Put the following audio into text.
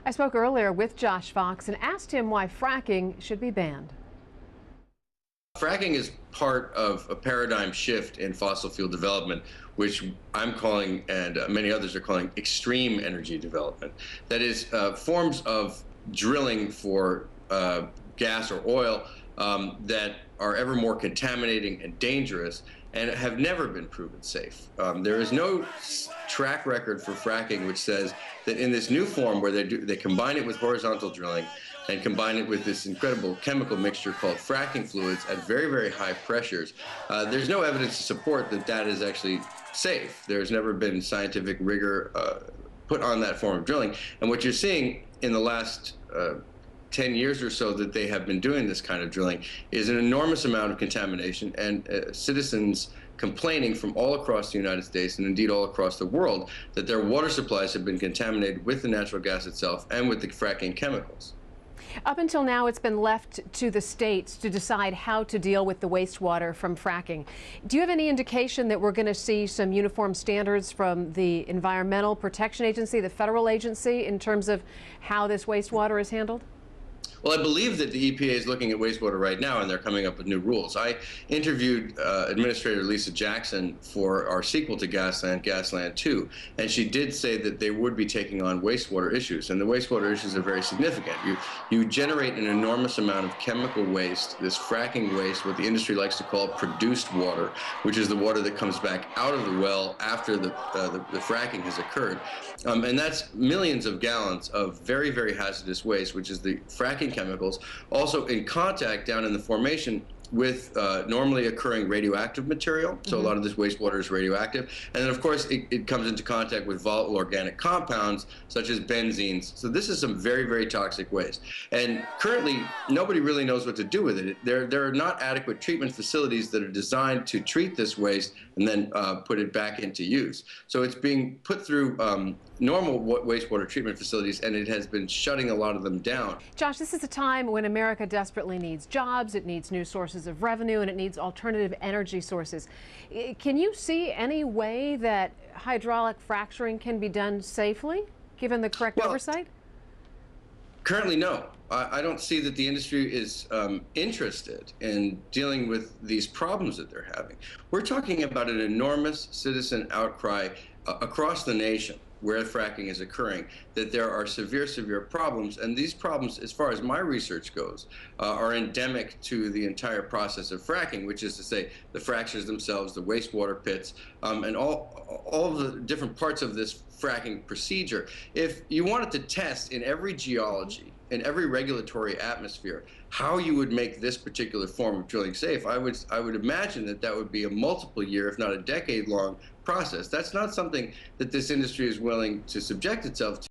I spoke earlier with Josh Fox and asked him why fracking should be banned. Fracking is part of a paradigm shift in fossil fuel development, which I'm calling, and many others are calling, extreme energy development. That is, forms of drilling for gas or oil that are ever more contaminating and dangerous and have never been proven safe. There is no track record for fracking which says that in this new form where they combine it with horizontal drilling and combine it with this incredible chemical mixture called fracking fluids at very, very high pressures, there's no evidence to support that that is actually safe. There's never been scientific rigor put on that form of drilling. And what you're seeing in the last 10 years or so that they have been doing this kind of drilling is an enormous amount of contamination, and citizens complaining from all across the United States and indeed all across the world that their water supplies have been contaminated with the natural gas itself and with the fracking chemicals. Up until now, it's been left to the states to decide how to deal with the wastewater from fracking. Do you have any indication that we're going to see some uniform standards from the Environmental Protection Agency, the federal agency, in terms of how this wastewater is handled? Well, I believe that the EPA is looking at wastewater right now, and they're coming up with new rules. I interviewed Administrator Lisa Jackson for our sequel to Gasland, Gasland 2, and she did say that they would be taking on wastewater issues, and the wastewater issues are very significant. You generate an enormous amount of chemical waste, this fracking waste, what the industry likes to call produced water, which is the water that comes back out of the well after the fracking has occurred. And that's millions of gallons of very, very hazardous waste, which is the fracking chemicals, also in contact down in the formation with normally occurring radioactive material. So a lot of this wastewater is radioactive. And then, of course, it comes into contact with volatile organic compounds, such as benzenes. So this is some very, very toxic waste. And currently, nobody really knows what to do with it. There are not adequate treatment facilities that are designed to treat this waste and then put it back into use. So it's being put through normal wastewater treatment facilities, and it has been shutting a lot of them down. Josh, this is a time when America desperately needs jobs, it needs new sources of revenue, and it needs alternative energy sources. Can you see any way that hydraulic fracturing can be done safely, given the correct oversight? Currently, no. I don't see that the industry is interested in dealing with these problems that they're having. We're talking about an enormous citizen outcry across the nation where fracking is occurring, that there are severe, severe problems. And these problems, as far as my research goes, are endemic to the entire process of fracking, which is to say the fractures themselves, the wastewater pits, and all the different parts of this fracking procedure. If you wanted to test in every geology, in every regulatory atmosphere, how you would make this particular form of drilling safe, I would imagine that that would be a multiple year, if not a decade-long process. That's not something that this industry is willing to subject itself to.